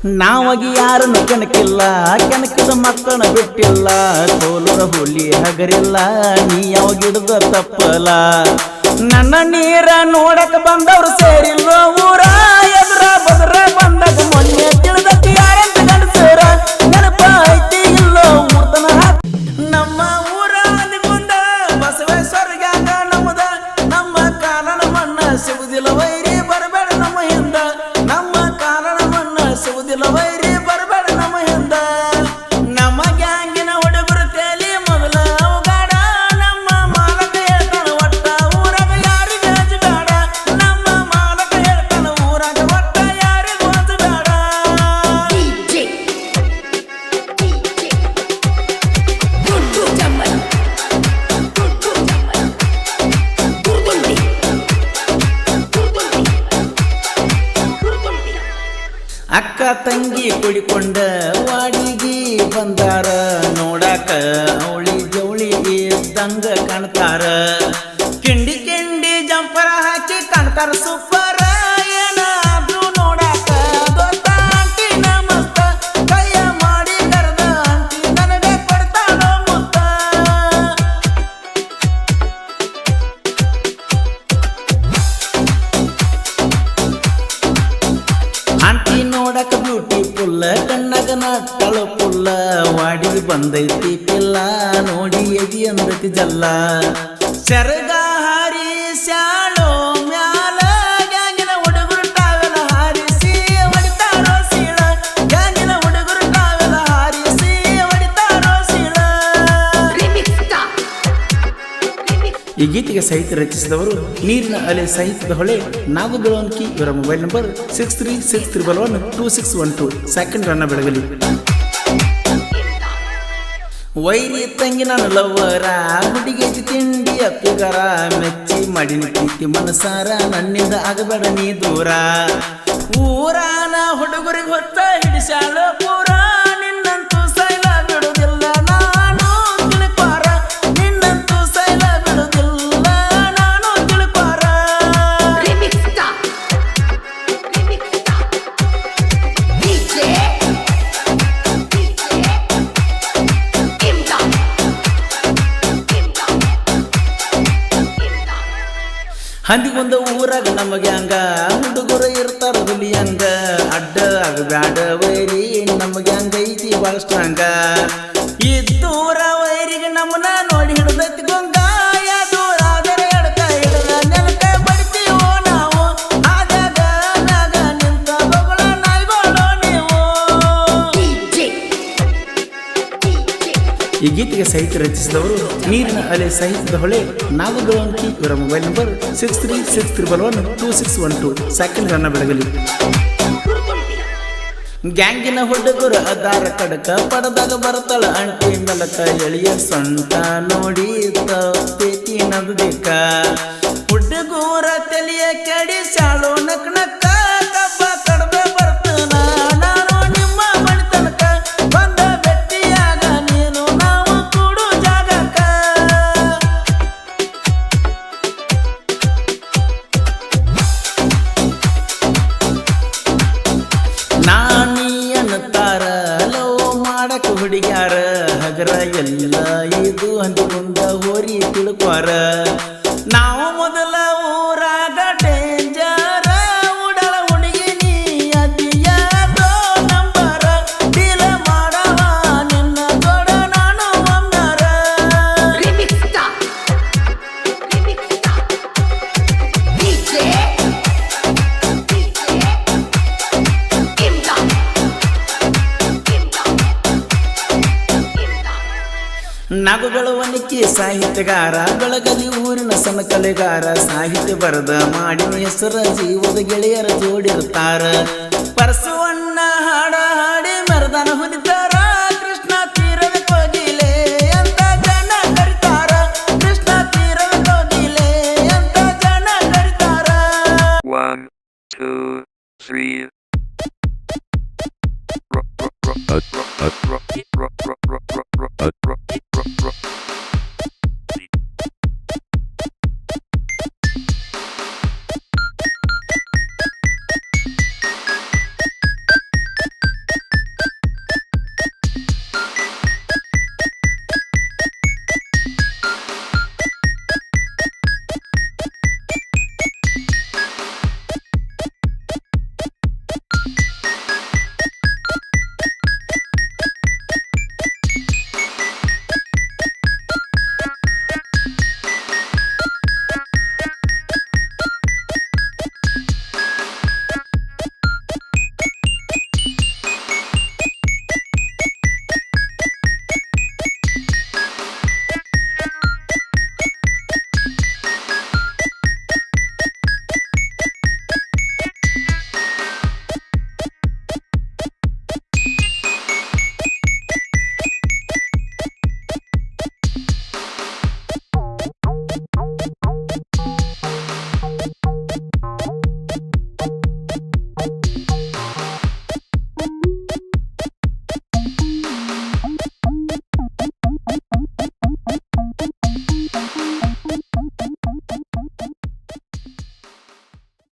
ನಾವಾಗಿ ಯಾರನ್ನು ಕೆಣಕಿಲ್ಲ, ಕೆಣಕಿದ ಮಕ್ಕಳನ್ನ ಬಿಟ್ಟಿಲ್ಲ. ಕೋಲೂರ ಹುಲಿ ಹಗರಿಲ್ಲ, ನೀ ಯಾವಾಗ ಹಿಡ್ದ ತಪ್ಪಲ. ನನ್ನ ನೀರ ನೋಡಕ ಬಂದವ್ರು ಸೇರಿಲ್ಲ ಊರ. ಎದುರ ಬದ್ರ ಬಂದಾಗ ಮೊನ್ನೆ ತಿಳಿದಕ್ಕೆ ಯಾರಂತ ಗಂಡಸರ ನೆನಪ ಐತಿ ಇಲ್ಲೋ ಮೂರ್ತನ. ನಮ್ಮ ಊರ ಮುಂದ ಬಸವೇಶ್ವರ್ಯಾಗ ನಮ್ಮದ. ನಮ್ಮ ಕಾಲನ ಮಣ್ಣ ಸಿಗುದಿಲ್ಲ ವೈರಿ ಬರಬೇಡ ನಮ್ಮ ಹಿಂದ. ನಮ್ಮ ಕಾಲನ ಮಣ್ಣ ಸಿಗುದಿಲ್ಲ ವೈರಿ ಬರಬೇಡ ನಮ್ಮ ಹಿಂದ. ನಮ್ಮ ಗ್ಯಾಂಗಿನ ಹುಡುಗರು ತೇಲಿ ಮೊದಲ ಅವಗಾಡ. ನಮ್ಮ ಮಾಲಕ ಹೇಳ್ತಾನ ಒಟ್ಟ ಊರಾಗ ಯಾರಿಗ ಹಚ್ಚಬೇಡ. ನಮ್ಮ ಮಾಲಕ ಹೇಳ್ತಾನ ಊರಾಗ ಒಟ್ಟ ಯಾರಿಗ ಹಚ್ಚಬೇಡ. ಅಕ್ಕ ತಂಗಿ ಕುಡಿಕೊಂಡ ವಾಡಿಗೆ ಬಂದಾರ. ನೋಡಾಕ ಅವಳಿ ಜವಳಿ ಇದ್ದಂಗ ಕಾಣ್ತಾರ. ಕಿಂಡಿ ಕಿಂಡಿ ಜಂಪರ ಹಾಕಿ ಕಾಣ್ತಾರ ಸೂಪರ. ಏನಾದ್ರೂ ನೋಡಾಕ ದೊಡ್ಡ ಆಂಟಿ ನಮಸ್ತ. ಕೈಯ ಮಾಡಿ ಕರೆದ ಆಂಟಿ ನನಗೆ ಕೊಡ್ತಾಳೋ ಮುತ್ತ. ಆಂಟಿ ನೋಡಕ ಬ್ಯೂಟಿಫುಲ್ಲ, ಕಣ್ಣಾಗ ನಾಟಳು ಪುಲ್ಲ. ವಾಡಿಗೆ ಬಂದೈತಿ ಪಿಲ್ಲ, ನೋಡಿ ಎದಿ ಅಂದತಿ ಜಲ್ಲ. ಸೆರಗ ಹಾರಿ ಶಾಳೋ ಮ್ಯಾಲ, ಗ್ಯಾಂಗಿನ ಹುಡುಗರು ಟಾವೆಲ ಹಾರಿಸಿ ಹೊಡಿತಾರೋ ಸೀಳ. ಗ್ಯಾಂಗಿನ ಹುಡುಗರು ಟಾವೆಲ ಹಾರಿಸಿ ಹೊಡಿತಾರೋ ಸೀಳ. ಈ ಗೀತೆಗೆ ಸಾಹಿತ್ಯ ರಚಿಸಿದವರು ನೀರಿನ ಅಲೆ ಸಾಹಿತ್ಯದ ಹೊಳೆ ನಾಗು ಬೆಳವಣಿಗೆ. ಇವರ ಮೊಬೈಲ್ ನಂಬರ್ 6363122612. ಸೆಕೆಂಡ್ ಬೆಳಗಲಿ. ವೈರಿ ತಂಗಿ ನಾನು ಲವ್ವರ, ಹುಡುಗೈತಿ ತಿಂಡಿ ಅಪ್ಪಿಗರ. ಮೆಚ್ಚಿ ಮಾಡಿನ ಪ್ರೀತಿ ಮನಸಾರ, ನನ್ನಿಂದ ಆಗಬೇಡ ನೀ ದೂರ. ಊರಾನ ಹುಡುಗರಿಗೆ ಹೊತ್ತ ಹಿಡಿಸಾಳ ಪೂರ. ನಿನ್ನಂತೂ ಸೈಲ ಬಿಡುವುದಿಲ್ಲ ನಾನು ತಿಳ್ಪಾರ. ನಿನ್ನಂತೂ ಸೈಲ ಬಿಡುವುದಿಲ್ಲ ನಾನು ತಿಳ್ಪಾರ. ಹಂದಿಗೊಂದ ಊರಾಗ ನಮಗೆ ಹಂಗ, ಹುಡುಗರು ಇರ್ತಾರ ಹುಲಿಯಂಗ. ಅಡ್ಡ ಆಗಬ್ಯಾಡ ವೈರಿ, ನಮಗೆ ಹಂಗೈತಿ ಭಾಳ ಸ್ಟ್ರಾಂಗ. ಈ ದೂರ ವೈರಿಗೆ ನಮ್ಮನ್ನ ನೋಡಿ ಹಿಡ್ದೈತಿ ಗೊಂಗ. ದೂರಾದರೆ ಎಡಕ ಹಿಡ್ದ ನೆಲಕ ಬಡಿತೀವೋ ನಾವು. ಆದಾಗ ನಾಗ ನಿಂತ ಬೊಗಳ ನಾಯ್ಗೋಳೋ ನೀವು. ಈ ಗೀತೆಗೆ ಸಾಹಿತ್ಯ ರಚಿಸಿದವರು ನೀರಿನ ಅಲೆ ಸಾಹಿತ್ಯದ ಹೊಳೆ ನಾಗು ಬೆಳವಣಿಗೆ. ಇವರ ಮೊಬೈಲ್ ನಂಬರ್ 6363122612. ಸೆಕೆಂಡ್ ಬೆಳಗಲಿ. ಗ್ಯಾಂಗಿನ ಹುಡುಗರು ಅದಾರ ಕಡಕ, ಪಡದಾಗ ಬರ್ತಾಳ ಅಂಟಿ ಮೆಲಕ. ಎಳಿಯ ಸೊಂಟ ನೋಡಿ ತಪ್ಪೇತಿ ನಗಬೇಕ. ಹುಡುಗೂರ ತಲೆಯ ಕೆಡಿಸಾಳು ನಕ್ ನಕ್ಕ. ಕಬ್ಬ ಕಡಬೆ ಬರ್ತನ ನಾನು ನಿಮ್ಮ ಮನೆ ತನಕ. ಬಂದ ಬೆಟ್ಟಿಯಾಗ ನೀನು ನಾವು ಕೂಡು ಜಾಗಕ್ಕ. ನಾನೀ ಅನ್ನತಾರ ಲವ್ ಮಾಡಕ ಹುಡುಗ್ಯಾರ. ಹಗರ ಎಲ್ಲ ಇದು ಹಂಚಿಕೊಂಡ ಹೋರಿ ತಿಳ್ಕ್ವಾರ. ನಾವು ಮೊದಲ ಊರಾಗ ಡೇಂಜರ. ಉಡಳ ಹುಡುಗಿ ನೀ ಅದಿಯಾದೋ ನಂಬರ. ಡೀಲ ಮಾಡವ ನಿನ್ನ ದೊಡ ನಾನು ಒಮ್ಮರ. ನಾಗು ಬೆಳವಣಿಗೆ ಸಾಹಿತ್ಯಗಾರ, ಬೆಳಗಲಿ ಊರಿನ ಸನಕಲೆಗಾರ. ಸಾಹಿತ್ಯ ಬರದ ಮಾಡಿನ ಹೆಸರ, ಜೀವದ ಗೆಳೆಯರ ಜೋಡಿರ್ತಾರ. ಪರಸುವಣ್ಣ ಹಾಡ ಹಾಡಿ ಮರದಾನ ಹೊಲಿತಾರ. ಕೃಷ್ಣ ತೀರದ ಕೋಗಿಲೆ ಅಂತ ಜನ ಕರಿತಾರ. ಕೃಷ್ಣ ತೀರದ ಕೋಗಿಲೆ ಅಂತ ಜನ ಕರಿತಾರ. 1 2 3